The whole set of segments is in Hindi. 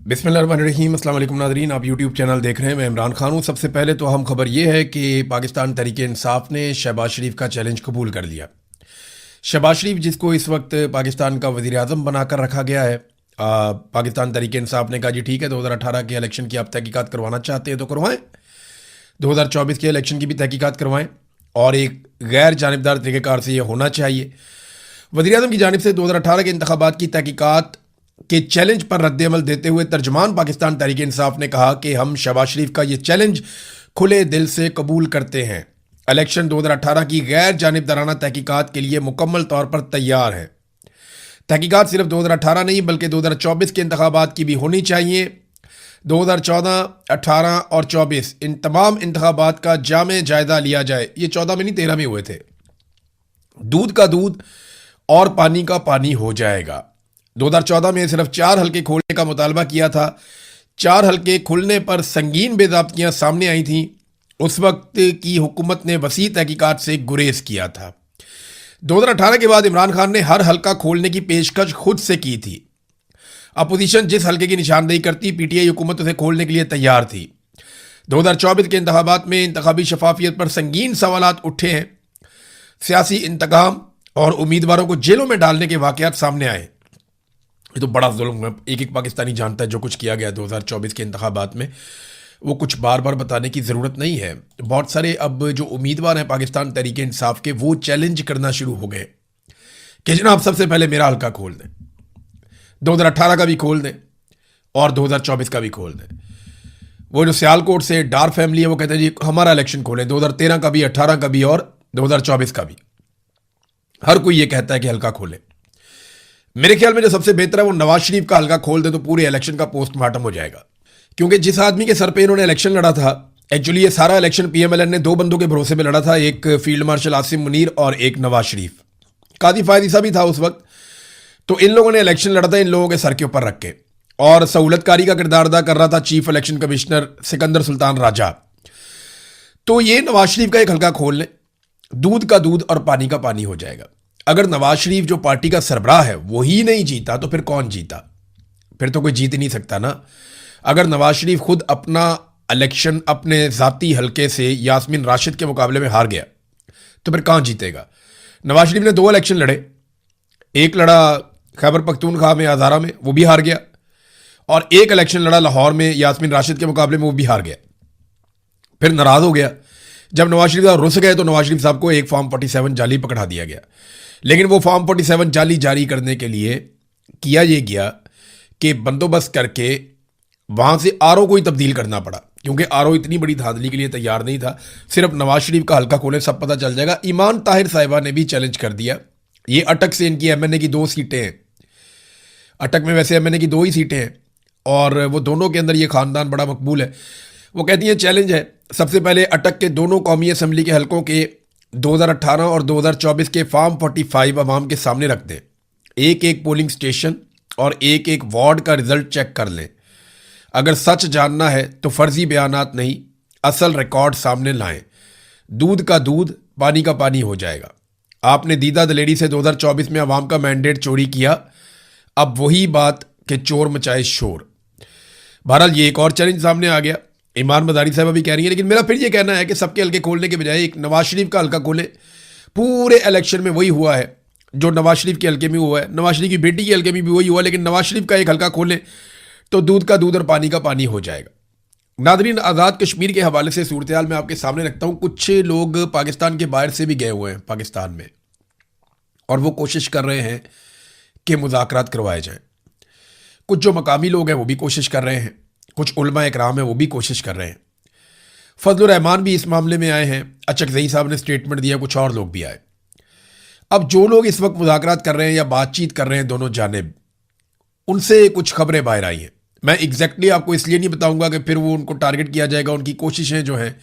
बिस्मिल्लाहिर्रहमानिर्रहीम। अस्सलाम वालेकुम नाज़रीन, आप यूट्यूब चैनल देख रहे हैं। मैं इमरान खान हूँ। सबसे पहले तो अहम खबर ये है कि पाकिस्तान तहरीक इंसाफ ने शहबाज शरीफ का चैलेंज कबूल कर लिया। शहबाज शरीफ, जिसको इस वक्त पाकिस्तान का वज़ीर आज़म बनाकर रखा गया है, पाकिस्तान तहरीक इंसाफ ने कहा जी ठीक है, 2018 के इलेक्शन की आप तहकीकात करवाना चाहते हैं तो करवाएं, 2024 के इलेक्शन की भी तहकीकात करवाएं, और एक गैर जानिबदार तरीक़ेकार से ये होना चाहिए। वज़ीर आज़म की जानिब से 2018 के इंतखाबात की तहकीकात के चैलेंज पर रद्द-ए-अमल देते हुए तर्जमान पाकिस्तान तहरीक इंसाफ ने कहा कि हम शहबाज शरीफ का ये चैलेंज खुले दिल से कबूल करते हैं। इलेक्शन 2018 की गैर जानिबदाराना तहकीकात के लिए मुकम्मल तौर पर तैयार है। तहकीकात सिर्फ 2018 नहीं बल्कि 2024 के इंतखाबात की भी होनी चाहिए। 2014, 18 और 24 इन तमाम इंतखाबात का जामे जायजा लिया जाए। ये 14 में नहीं, 13 में हुए थे। दूध का दूध और पानी का पानी हो जाएगा। 2014 में सिर्फ 4 हल्के खोलने का मुतालबा किया था। 4 हल्के खुलने पर संगीन बेज़ाब्तियां सामने आई थीं। उस वक्त की हुकूमत ने वसी तहकीकात से गुरेज किया था। 2018 के बाद इमरान खान ने हर हल्का खोलने की पेशकश खुद से की थी। अपोजिशन जिस हल्के की निशानदेही करती, पीटीआई हुकूमत उसे खोलने के लिए तैयार थी। 2024 के इंतखाबात में इंतखाबी शफाफियत पर संगीन सवालात उठे हैं। सियासी इंतकाम और उम्मीदवारों को जेलों में डालने के वाकयात सामने आए। ये तो बड़ा जुल्म है। एक एक पाकिस्तानी जानता है जो कुछ किया गया 2024 के इंतखाबात में। वो कुछ बार बार बताने की ज़रूरत नहीं है। बहुत सारे अब जो उम्मीदवार हैं पाकिस्तान तहरीक इंसाफ के, वो चैलेंज करना शुरू हो गए कि जनाब सबसे पहले मेरा हल्का खोल दें, 2018 का भी खोल दें और 2024 का भी खोल दें। वो जो सियालकोट से डार फैमिली है, वो कहते हैं जी हमारा इलेक्शन खोलें, 2013 का भी, 18 का भी और 2024 का भी। हर कोई ये कहता है कि हल्का खोलें। मेरे ख्याल में जो सबसे बेहतर है वो नवाज शरीफ का हल्का खोल दे तो पूरे इलेक्शन का पोस्टमार्टम हो जाएगा। क्योंकि जिस आदमी के सर पे इन्होंने इलेक्शन लड़ा था, एक्चुअली ये सारा इलेक्शन पीएमएलएन ने 2 बंदों के भरोसे पे लड़ा था, एक फील्ड मार्शल आसिम मुनीर और एक नवाज शरीफ। कादी फायद ईसा भी था उस वक्त। तो इन लोगों ने इलेक्शन लड़ा था इन लोगों के सर के ऊपर रख के, और सहूलतकारी का किरदार अदा कर रहा था chief election commissioner Sikandar Sultan Raja. तो ये नवाज शरीफ का एक हल्का खोल लें, दूध का दूध और पानी का पानी हो जाएगा। अगर नवाज शरीफ जो पार्टी का सरबराह है वो ही नहीं जीता तो फिर कौन जीता? फिर तो कोई जीत ही नहीं सकता ना। अगर नवाज शरीफ खुद अपना इलेक्शन अपने ज़ाती हल्के से यास्मीन राशिद के मुकाबले में हार गया तो फिर कहाँ जीतेगा? नवाज शरीफ ने 2 इलेक्शन लड़े। एक लड़ा खैबर पख्तूनख्वा में, हज़ारा में, वो भी हार गया, और एक इलेक्शन लड़ा लाहौर में यास्मीन राशिद के मुकाबले में, वो भी हार गया। फिर नाराज़ हो गया। जब नवाज शरीफ साहब रुस गए तो नवाज शरीफ साहब को एक फॉर्म 47 जाली पकड़ा दिया गया। लेकिन वो फॉर्म 47 जाली जारी करने के लिए किया ये गया कि बंदोबस्त करके वहाँ से आरओ को ही तब्दील करना पड़ा, क्योंकि आरओ इतनी बड़ी धांधली के लिए तैयार नहीं था। सिर्फ नवाज शरीफ का हल्का खोले सब पता चल जाएगा। ईमान ताहिर साहिबा ने भी चैलेंज कर दिया। ये अटक से इनकी एमएनए की 2 सीटें हैं। अटक में वैसे एमएनए की 2 ही सीटें हैं, और वो दोनों के अंदर ये ख़ानदान बड़ा मकबूल है। वो कहती हैं चैलेंज है, सबसे पहले अटक के दोनों कौमी असम्बली के हलकों के 2018 और 2024 के फॉर्म 45 अवाम के सामने रख दें। एक एक पोलिंग स्टेशन और एक एक वार्ड का रिजल्ट चेक कर लें। अगर सच जानना है तो फर्जी बयानात नहीं, असल रिकॉर्ड सामने लाएं। दूध का दूध, पानी का पानी हो जाएगा। आपने दीदा दलेरी से 2024 में अवाम का मैंडेट चोरी किया, अब वही बात कि चोर मचाए शोर। बहरहाल ये एक और चैलेंज सामने आ गया। ईमान मदारी साहब भी कह रही है, लेकिन मेरा फिर ये कहना है कि सबके हल्के खोलने के बजाय एक नवाज शरीफ का हल्का खोले। पूरे इलेक्शन में वही हुआ है जो नवाज शरीफ के हल्के में हुआ है, नवाज शरीफ की बेटी के हल्के में भी वही हुआ, लेकिन नवाज शरीफ का एक हल्का खोले तो दूध का दूध और पानी का पानी हो जाएगा। नादरीन, आज़ाद कश्मीर के हवाले से सूरत हाल मैं आपके सामने रखता हूँ। कुछ लोग पाकिस्तान के बाहर से भी गए हुए हैं पाकिस्तान में, और वो कोशिश कर रहे हैं कि मुज़ाकरात करवाए जाएँ। कुछ जो मकामी लोग हैं वो भी कोशिश कर रहे हैं, कुछ उलमा इकराम है वो भी कोशिश कर रहे हैं। फजलुर रहमान भी इस मामले में आए हैं, अचकज़ई साहब ने स्टेटमेंट दिया, कुछ और लोग भी आए। अब जो लोग इस वक्त मुज़ाकरात कर रहे हैं या बातचीत कर रहे हैं दोनों जानिब, उनसे कुछ खबरें बाहर आई हैं। मैं एग्जैक्टली आपको इसलिए नहीं बताऊंगा कि फिर वो उनको टारगेट किया जाएगा, उनकी कोशिशें जो हैं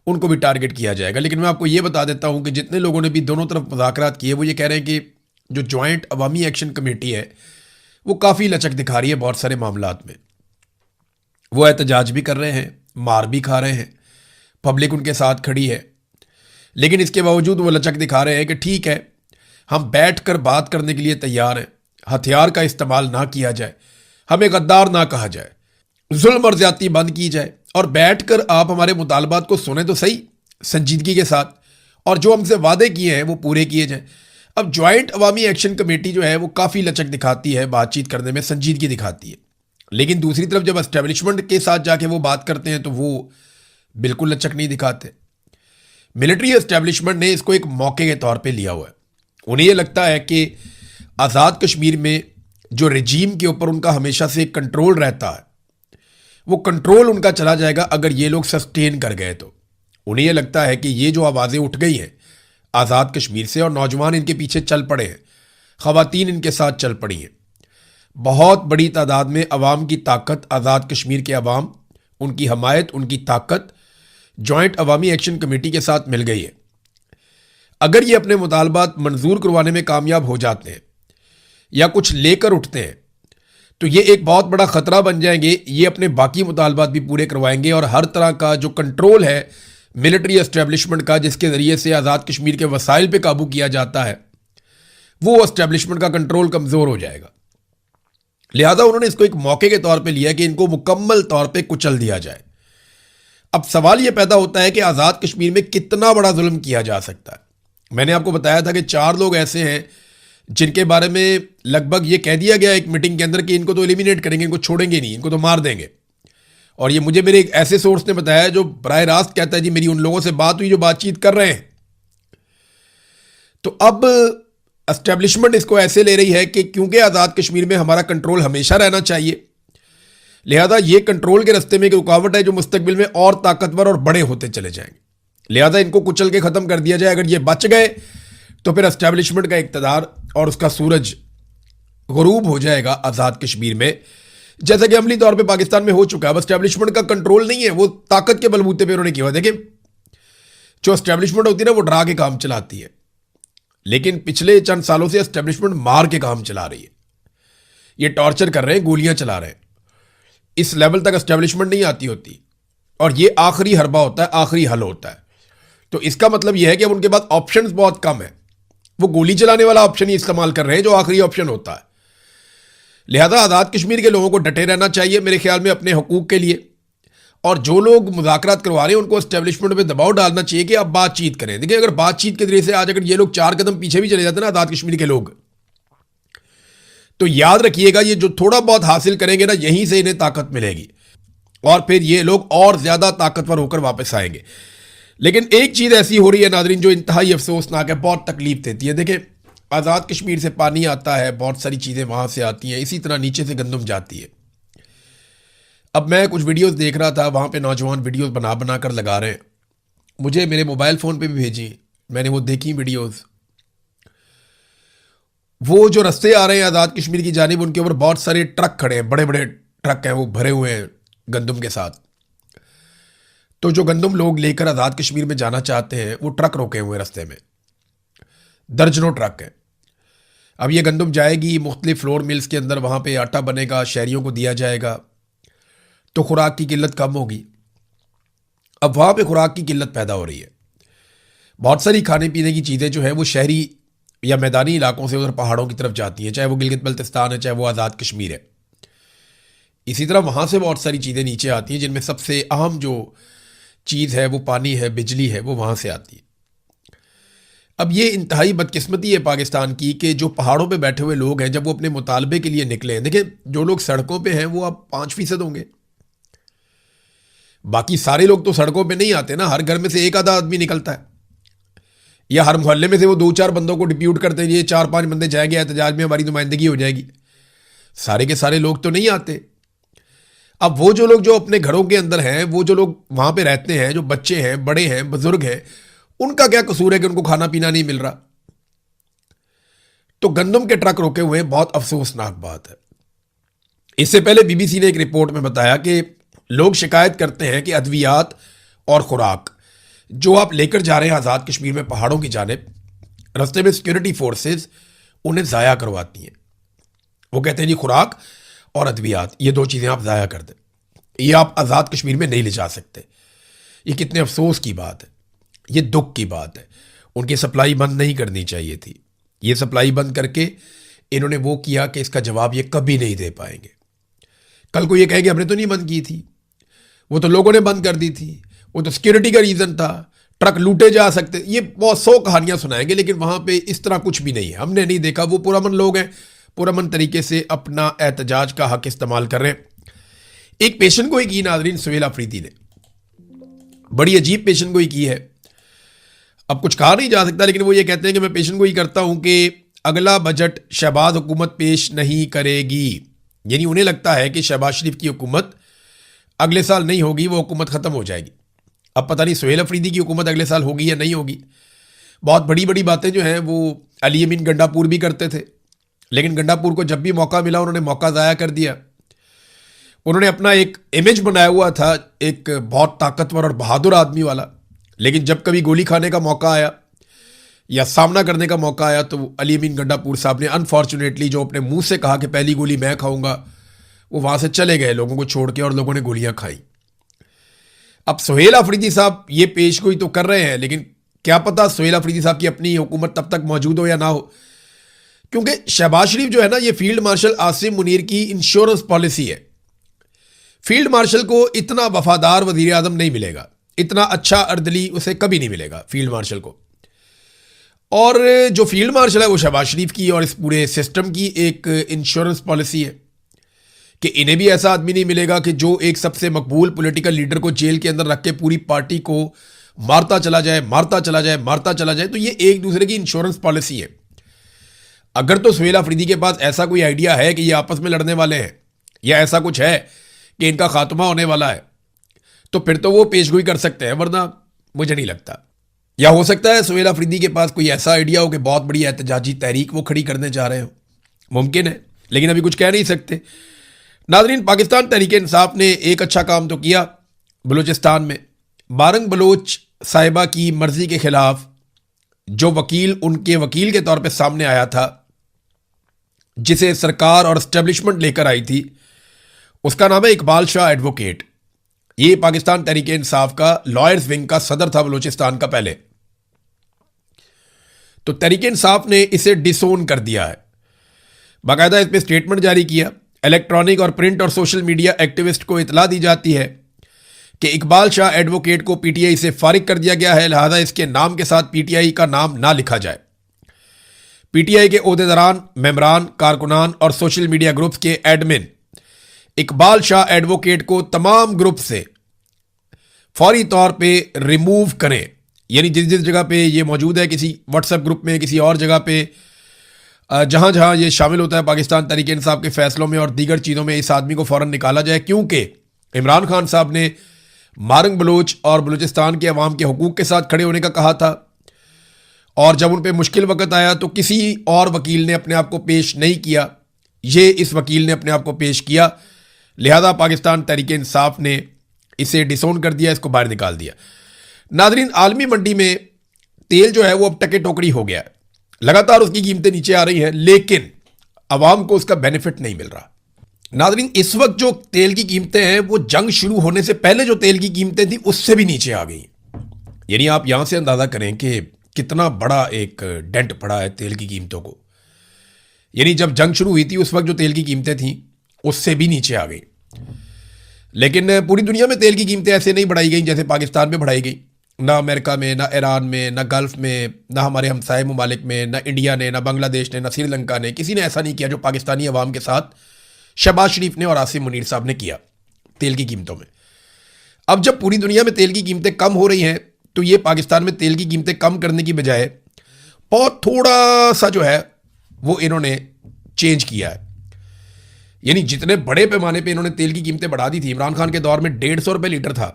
उनको भी टारगेट किया जाएगा। लेकिन मैं आपको ये बता देता हूँ कि जितने लोगों ने भी दोनों तरफ मुज़ाकरात किए, वो ये कह रहे हैं कि जो जॉइंट अवामी एक्शन कमेटी है वो काफ़ी लचक दिखा रही है बहुत सारे मामलात में। वो एहतजाज भी कर रहे हैं, मार भी खा रहे हैं, पब्लिक उनके साथ खड़ी है, लेकिन इसके बावजूद वो लचक दिखा रहे हैं कि ठीक है, हम बैठ कर बात करने के लिए तैयार हैं, हथियार का इस्तेमाल ना किया जाए, हमें गद्दार ना कहा जाए, जुल्म और ज्यादती बंद की जाए और बैठकर आप हमारे मुतालबात को सुने तो सही संजीदगी के साथ, और जो हमसे वादे किए हैं वो पूरे किए जाएं। अब ज्वाइंट अवामी एक्शन कमेटी जो है वो काफ़ी लचक दिखाती है, बातचीत करने में संजीदगी दिखाती है, लेकिन दूसरी तरफ जब एस्टेब्लिशमेंट के साथ जाके वो बात करते हैं तो वो बिल्कुल लचक नहीं दिखाते। मिलिट्री एस्टेब्लिशमेंट ने इसको एक मौके के तौर पे लिया हुआ है। उन्हें ये लगता है कि आज़ाद कश्मीर में जो रजीम के ऊपर उनका हमेशा से कंट्रोल रहता है वो कंट्रोल उनका चला जाएगा अगर ये लोग सस्टेन कर गए तो। उन्हें ये लगता है कि ये जो आवाज़ें उठ गई हैं आज़ाद कश्मीर से और नौजवान इनके पीछे चल पड़े हैं, ख़वातीन इनके साथ चल पड़ी हैं, बहुत बड़ी तादाद में अवाम की ताकत, आज़ाद कश्मीर के अवाम, उनकी हमायत, उनकी ताकत जॉइंट अवामी एक्शन कमेटी के साथ मिल गई है। अगर ये अपने मुतालबात मंजूर करवाने में कामयाब हो जाते हैं या कुछ लेकर उठते हैं तो ये एक बहुत बड़ा ख़तरा बन जाएंगे। ये अपने बाकी मुतालबात भी पूरे करवाएंगे और हर तरह का जो कंट्रोल है मिलिट्री एस्टेब्लिशमेंट का, जिसके ज़रिए से आज़ाद कश्मीर के वसाइल पे काबू किया जाता है, वो एस्टेब्लिशमेंट का कंट्रोल कमज़ोर हो जाएगा। लिहाजा उन्होंने इसको एक मौके के तौर पे लिया कि इनको मुकम्मल तौर पे कुचल दिया जाए। अब सवाल ये पैदा होता है कि आज़ाद कश्मीर में कितना बड़ा जुल्म किया जा सकता है। मैंने आपको बताया था कि 4 लोग ऐसे हैं जिनके बारे में लगभग ये कह दिया गया एक मीटिंग के अंदर कि इनको तो एलिमिनेट करेंगे, इनको छोड़ेंगे नहीं, इनको तो मार देंगे। और ये मुझे मेरे एक ऐसे सोर्स ने बताया जो बराह रास्त कहता है जी मेरी उन लोगों से बात हुई जो बातचीत कर रहे हैं। तो अब एस्टेब्लिशमेंट इसको ऐसे ले रही है कि क्योंकि आज़ाद कश्मीर में हमारा कंट्रोल हमेशा रहना चाहिए, लिहाजा ये कंट्रोल के रास्ते में एक रुकावट है जो मुस्तकबिल में और ताकतवर और बड़े होते चले जाएंगे। लिहाजा इनको कुचल के ख़त्म कर दिया जाए। अगर ये बच गए तो फिर एस्टेब्लिशमेंट का इक़्तिदार और उसका सूरज गुरूब हो जाएगा आज़ाद कश्मीर में, जैसा कि अमली तौर पे पाकिस्तान में हो चुका है। अब एस्टेब्लिशमेंट का कंट्रोल नहीं है, वो ताकत के बलबूते पे उन्होंने किया हुआ। देखिए जो एस्टेब्लिशमेंट होती है ना वो डरा के काम चलाती है, लेकिन पिछले चंद सालों से एस्टेब्लिशमेंट मार के काम चला रही है। ये टॉर्चर कर रहे हैं, गोलियां चला रहे हैं। इस लेवल तक एस्टेब्लिशमेंट नहीं आती होती और ये आखिरी हरबा होता है, आखिरी हल होता है। तो इसका मतलब यह है कि अब उनके पास ऑप्शंस बहुत कम है, वो गोली चलाने वाला ऑप्शन ही इस्तेमाल कर रहे हैं जो आखिरी ऑप्शन होता है। लिहाजा आज़ाद कश्मीर के लोगों को डटे रहना चाहिए मेरे ख्याल में अपने हकूक़ के लिए, और जो लोग मुज़ाकरात करवा रहे हैं उनको एस्टेब्लिशमेंट पे दबाव डालना चाहिए कि आप बातचीत करें। देखिए अगर बातचीत के जरिए से आज अगर ये लोग 4 कदम पीछे भी चले जाते हैं ना आज़ाद कश्मीर के लोग, तो याद रखिएगा ये जो थोड़ा बहुत हासिल करेंगे ना यहीं से इन्हें ताकत मिलेगी और फिर ये लोग और ज़्यादा ताकतवर होकर वापस आएंगे। लेकिन एक चीज़ ऐसी हो रही है नाज़रीन जो इंतहाई अफसोसनाक है, बहुत तकलीफ देती है। देखिए आज़ाद कश्मीर से पानी आता है, बहुत सारी चीज़ें वहाँ से आती हैं, इसी तरह नीचे से गंदम जाती है। अब मैं कुछ वीडियोस देख रहा था, वहाँ पे नौजवान वीडियोस बना बना कर लगा रहे हैं, मुझे मेरे मोबाइल फ़ोन पे भी भेजी, मैंने वो देखी वीडियोस। वो जो रास्ते आ रहे हैं आज़ाद कश्मीर की जानिब, उनके ऊपर बहुत सारे ट्रक खड़े हैं, बड़े बड़े ट्रक हैं, वो भरे हुए हैं गंदम के साथ। तो जो गंदम लोग लेकर आज़ाद कश्मीर में जाना चाहते हैं वो ट्रक रोके हुए रास्ते में, दर्जनों ट्रक हैं। अब ये गंदम जाएगी मुख्तलिफ फ्लोर मिल्स के अंदर, वहाँ पे आटा बनेगा, शहरियों को दिया जाएगा, तो खुराक की किल्लत कम होगी। अब वहाँ पे खुराक की किल्लत पैदा हो रही है। बहुत सारी खाने पीने की चीज़ें जो है वो शहरी या मैदानी इलाकों से उधर पहाड़ों की तरफ जाती हैं, चाहे वो गिलगित बल्तिस्तान है, चाहे वो आज़ाद कश्मीर है। इसी तरह वहाँ से बहुत सारी चीज़ें नीचे आती हैं, जिनमें सबसे अहम जो चीज़ है वो पानी है, बिजली है, वो वहाँ से आती है। अब ये इंतहाई बदकिस्मती है पाकिस्तान की कि जो पहाड़ों पे बैठे हुए लोग हैं जब वो अपने मुतालबे के लिए निकले हैं, देखिए जो लोग सड़कों पे हैं वो अब 5% होंगे, बाकी सारे लोग तो सड़कों पे नहीं आते ना। हर घर में से एक आधा आदमी निकलता है, या हर मोहल्ले में से वो 2-4 बंदों को डिप्यूट करते हैं, ये 4-5 बंदे जाएंगे एहतजाज में, हमारी नुमाइंदगी हो जाएगी। सारे के सारे लोग तो नहीं आते। अब वो जो लोग जो अपने घरों के अंदर हैं, वो जो लोग वहाँ पे रहते हैं, जो बच्चे हैं, बड़े हैं, बुजुर्ग हैं, उनका क्या कसूर है कि उनको खाना पीना नहीं मिल रहा। तो गंदम के ट्रक रोके हुए बहुत अफसोसनाक बात है। इससे पहले बीबीसी ने एक रिपोर्ट में बताया कि लोग शिकायत करते हैं कि अद्वियात और खुराक जो आप लेकर जा रहे हैं आज़ाद कश्मीर में पहाड़ों की जानिब, रास्ते में सिक्योरिटी फोर्सेस उन्हें ज़ाया करवाती हैं। वो कहते हैं जी खुराक और अद्वियात ये 2 चीज़ें आप ज़ाया कर दें, ये आप आज़ाद कश्मीर में नहीं ले जा सकते। ये कितने अफसोस की बात है, ये दुख की बात है। उनकी सप्लाई बंद नहीं करनी चाहिए थी। ये सप्लाई बंद करके इन्होंने वो किया कि इसका जवाब ये कभी नहीं दे पाएंगे। कल को ये कहे कि हमने तो नहीं बंद की थी, वो तो लोगों ने बंद कर दी थी, वो तो सिक्योरिटी का रीज़न था, ट्रक लूटे जा सकते, ये बहुत 100 कहानियां सुनाएंगे, लेकिन वहां पे इस तरह कुछ भी नहीं है। हमने नहीं देखा। वो पुरअमन लोग हैं, पुरअमन तरीके से अपना एहतजाज का हक इस्तेमाल कर रहे हैं। एक पेशेंट गोई की नाज़रीन सुहेल अफरीदी ने, बड़ी अजीब पेशेंट गोई की है। अब कुछ कहा नहीं जा सकता, लेकिन वो ये कहते हैं कि मैं पेशेंट गोई करता हूं कि अगला बजट शहबाज हुकूमत पेश नहीं करेगी। यानी उन्हें लगता है कि शहबाज शरीफ की हुकूमत अगले साल नहीं होगी, वो हुकूमत ख़त्म हो जाएगी। अब पता नहीं सुहेल अफरीदी की हुकूमत अगले साल होगी या नहीं होगी। बहुत बड़ी बड़ी बातें जो हैं वो अली अमीन गंडापुर भी करते थे, लेकिन गंडापुर को जब भी मौका मिला उन्होंने मौका ज़ाया कर दिया। उन्होंने अपना एक इमेज बनाया हुआ था, एक बहुत ताकतवर और बहादुर आदमी वाला, लेकिन जब कभी गोली खाने का मौका आया या सामना करने का मौका आया तो अली अमीन गंडापुर साहब ने अनफॉर्चुनेटली जो अपने मुंह से कहा कि पहली गोली मैं खाऊंगा, वो वहाँ से चले गए लोगों को छोड़ के, और लोगों ने गोलियां खाई। अब सुहेल अफरीदी साहब ये पेशगोई तो कर रहे हैं, लेकिन क्या पता सुहेल अफरीदी साहब की अपनी हुकूमत तब तक मौजूद हो या ना हो, क्योंकि शहबाज शरीफ जो है ना, ये फील्ड मार्शल आसिम मुनीर की इंश्योरेंस पॉलिसी है। फील्ड मार्शल को इतना वफादार वजीर आजम नहीं मिलेगा, इतना अच्छा अर्दली उसे कभी नहीं मिलेगा फील्ड मार्शल को। और जो फील्ड मार्शल है वो शहबाज शरीफ की और इस पूरे सिस्टम की एक इंश्योरेंस पॉलिसी है कि इन्हें भी ऐसा आदमी नहीं मिलेगा कि जो एक सबसे मकबूल पॉलिटिकल लीडर को जेल के अंदर रख के पूरी पार्टी को मारता चला जाए, मारता चला जाए, मारता चला जाए। तो ये एक दूसरे की इंश्योरेंस पॉलिसी है। अगर तो सुहेल अफरीदी के पास ऐसा कोई आइडिया है कि ये आपस में लड़ने वाले हैं, या ऐसा कुछ है कि इनका खात्मा होने वाला है, तो फिर तो वो पेशगोई कर सकते हैं, वरना मुझे नहीं लगता। या हो सकता है सुहेल अफरीदी के पास कोई ऐसा आइडिया हो कि बहुत बड़ी एहतजाजी तहरीक वो खड़ी करने जा रहे हो, मुमकिन है, लेकिन अभी कुछ कह नहीं सकते। नाज़रीन, पाकिस्तान तहरीक इंसाफ ने एक अच्छा काम तो किया बलूचिस्तान में। मारंग बलोच साहिबा की मर्जी के खिलाफ जो वकील उनके वकील के तौर पे सामने आया था, जिसे सरकार और एस्टेब्लिशमेंट लेकर आई थी, उसका नाम है इकबाल शाह एडवोकेट। ये पाकिस्तान तहरीक इंसाफ का लॉयर्स विंग का सदर था बलूचिस्तान का पहले। तो तहरीक इंसाफ ने इसे डिसोन कर दिया है, बाकायदा इस पर स्टेटमेंट जारी किया। इलेक्ट्रॉनिक और प्रिंट और सोशल मीडिया एक्टिविस्ट को इतला दी जाती है कि इकबाल शाह एडवोकेट को पीटीआई से फारिग कर दिया गया है, लिहाजा इसके नाम के साथ पीटीआई का नाम ना लिखा जाए। पीटीआई के ओहदेदारान, मेंबरान, कारकुनान और सोशल मीडिया ग्रुप्स के एडमिन इकबाल शाह एडवोकेट को तमाम ग्रुप से फौरी तौर पे रिमूव करें। यानी जिस जिस जगह पे ये मौजूद है, किसी व्हाट्सएप ग्रुप में, किसी और जगह पे, जहां जहां ये शामिल होता है पाकिस्तान तहरीक इंसाफ के फैसलों में और दीगर चीज़ों में, इस आदमी को फ़ौरन निकाला जाए। क्योंकि इमरान खान साहब ने मारंग बलोच और बलूचिस्तान के अवाम के हकूक़ के साथ खड़े होने का कहा था, और जब उन पर मुश्किल वक्त आया तो किसी और वकील ने अपने आप को पेश नहीं किया, ये इस वकील ने अपने आप को पेश किया। लिहाजा पाकिस्तान तहरीक इंसाफ ने इसे डिसोन कर दिया, इसको बाहर निकाल दिया। नाज़रीन, आलमी मंडी में तेल जो है वो अब टके टोकरी हो गया है। लगातार उसकी कीमतें नीचे आ रही हैं, लेकिन अवाम को उसका बेनिफिट नहीं मिल रहा। नाज़रीन, इस वक्त जो तेल की कीमतें हैं वो जंग शुरू होने से पहले जो तेल की कीमतें थी उससे भी नीचे आ गई। यानी आप यहां से अंदाज़ा करें कि कितना बड़ा एक डेंट पड़ा है तेल की कीमतों को। यानी जब जंग शुरू हुई थी उस वक्त जो तेल की कीमतें थी उससे भी नीचे आ गई। लेकिन पूरी दुनिया में तेल की कीमतें ऐसे नहीं बढ़ाई गई जैसे पाकिस्तान में बढ़ाई गई। ना अमेरिका में, ना ईरान में, ना गल्फ़ में, ना हमारे हमसाये ममालिक में, ना इंडिया ने, ना बांग्लादेश ने, ना श्रीलंका ने, किसी ने ऐसा नहीं किया जो पाकिस्तानी अवाम के साथ शहबाज शरीफ ने और आसिम मुनीर साहब ने किया तेल की कीमतों में। अब जब पूरी दुनिया में तेल की कीमतें कम हो रही हैं तो ये पाकिस्तान में तेल की कीमतें कम करने की बजाय बहुत थोड़ा सा जो है वो इन्होंने चेंज किया है। यानी जितने बड़े पैमाने पे इन्होंने तेल की कीमतें बढ़ा दी थी, इमरान खान के दौर में 150 रुपये लीटर था,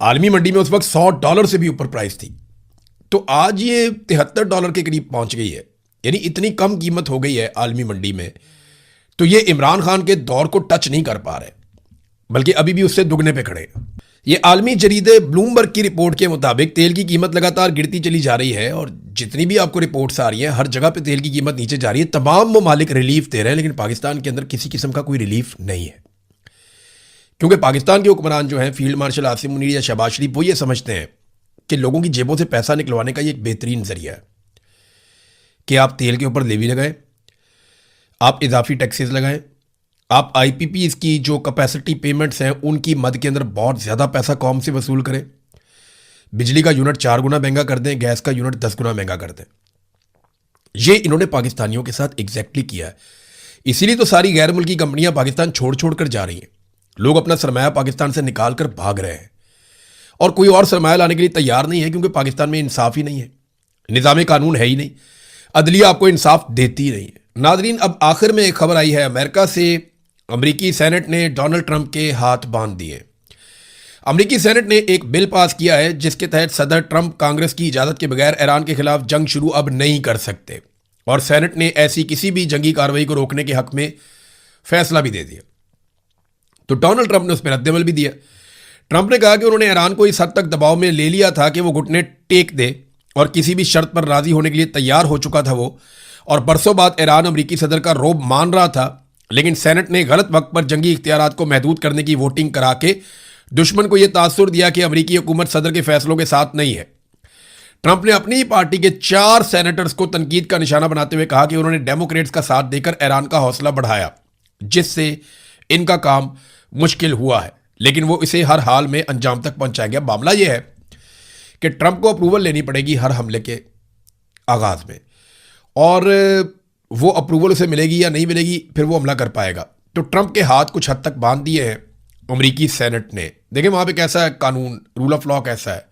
आलमी मंडी में उस वक्त $100 से भी ऊपर प्राइस थी, तो आज ये $73 के करीब पहुंच गई है। यानी इतनी कम कीमत हो गई है आलमी मंडी में, तो ये इमरान खान के दौर को टच नहीं कर पा रहे, बल्कि अभी भी उससे दुगने पे खड़े हैं। ये आलमी जरीदे ब्लूमबर्ग की रिपोर्ट के मुताबिक तेल की कीमत लगातार गिरती चली जा रही है, और जितनी भी आपको रिपोर्ट्स आ रही हैं हर जगह पे तेल की कीमत नीचे जा रही है। तमाम ममालिक रिलीफ दे रहे हैं, लेकिन पाकिस्तान के अंदर किसी किस्म का कोई रिलीफ नहीं है, क्योंकि पाकिस्तान के हुक्मरान जो हैं, फील्ड मार्शल आसिम मुनीर या शहबाज शरीफ, वो ये समझते हैं कि लोगों की जेबों से पैसा निकलवाने का ये एक बेहतरीन जरिया है कि आप तेल के ऊपर लेवी लगाएं, आप इजाफी टैक्सेस लगाएं, आप आईपीपीज की जो कैपेसिटी पेमेंट्स हैं उनकी मद के अंदर बहुत ज़्यादा पैसा कौम से वसूल करें, बिजली का यूनिट 4 गुना महंगा कर दें, गैस का यूनिट 10 गुना महंगा कर दें। ये इन्होंने पाकिस्तानियों के साथ एग्जैक्टली किया है। इसीलिए तो सारी गैर मुल्की कंपनियां पाकिस्तान छोड़ छोड़ कर जा रही हैं। लोग अपना सरमाया पाकिस्तान से निकाल कर भाग रहे हैं और कोई और सरमाया लाने के लिए तैयार नहीं है, क्योंकि पाकिस्तान में इंसाफ ही नहीं है, निज़ाम कानून है ही नहीं, अदलिया आपको इंसाफ देती ही नहीं है। नादरीन, अब आखिर में एक खबर आई है अमेरिका से। अमेरिकी सेनेट ने डोनाल्ड ट्रंप के हाथ बांध दिए। अमेरिकी सेनेट ने एक बिल पास किया है जिसके तहत सदर ट्रंप कांग्रेस की इजाज़त के बगैर ईरान के खिलाफ जंग शुरू अब नहीं कर सकते, और सेनेट ने ऐसी किसी भी जंगी कार्रवाई को रोकने के हक में फैसला भी दे दिया। तो डोनाल्ड ट्रंप ने उस पर रद्दमल भी दिया। ट्रंप ने कहा कि उन्होंने ईरान को इस हद तक दबाव में ले लिया था कि वो घुटने टेक दे और किसी भी शर्त पर राजी होने के लिए तैयार हो चुका था वो, और बरसों बाद ईरान अमेरिकी सदर का रोब मान रहा था, लेकिन सेनेट ने गलत वक्त पर जंगी इख्तियारात को महदूद करने की वोटिंग करा के दुश्मन को यह तासुर दिया कि अमेरिकी हुकूमत सदर के फैसलों के साथ नहीं है। ट्रंप ने अपनी ही पार्टी के 4 सेनेटर्स को तनकीद का निशाना बनाते हुए कहा कि उन्होंने डेमोक्रेट्स का साथ देकर ईरान का हौसला बढ़ाया, जिससे इनका काम मुश्किल हुआ है, लेकिन वो इसे हर हाल में अंजाम तक पहुंचाएंगे। मामला यह है कि ट्रंप को अप्रूवल लेनी पड़ेगी हर हमले के आगाज में, और वो अप्रूवल उसे मिलेगी या नहीं मिलेगी, फिर वो हमला कर पाएगा। तो ट्रंप के हाथ कुछ हद तक बांध दिए हैं अमेरिकी सेनेट ने। देखें वहां पे कैसा है कानून, रूल ऑफ लॉ कैसा है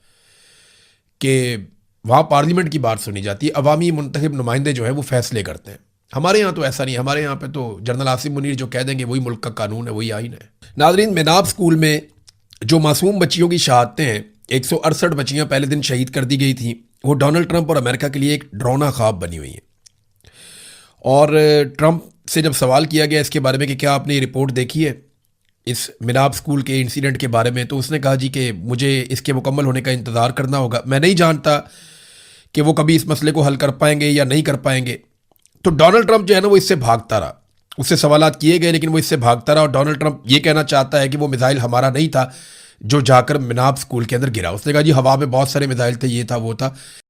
कि वहां पार्लियामेंट की बात सुनी जाती है, अवामी मुंतखब नुमाइंदे जो है वो फैसले करते हैं। हमारे यहाँ तो ऐसा नहीं, हमारे यहाँ पे तो जनरल आसिम मुनीर जो कह देंगे वही मुल्क का कानून है, वही आइन है। नादरीन, मेनाब स्कूल में जो मासूम बच्चियों की शहादतें हैं, 168 बच्चियां पहले दिन शहीद कर दी गई थी, वो डोनाल्ड ट्रंप और अमेरिका के लिए एक डरावना ख्वाब बनी हुई है। और ट्रंप से जब सवाल किया गया इसके बारे में कि क्या आपने ये रिपोर्ट देखी है इस मेनाब स्कूल के इंसिडेंट के बारे में, तो उसने कहा जी कि मुझे इसके मुकम्मल होने का इंतज़ार करना होगा, मैं नहीं जानता कि वो कभी इस मसले को हल कर पाएंगे या नहीं कर पाएंगे। तो डोनाल्ड ट्रंप जो है ना वो इससे भागता रहा, उससे सवालात किए गए लेकिन वो इससे भागता रहा, और डोनाल्ड ट्रंप ये कहना चाहता है कि वो मिसाइल हमारा नहीं था जो जाकर मेनाब स्कूल के अंदर गिरा। उसने कहा जी हवा में बहुत सारे मिसाइल थे, ये था वो था।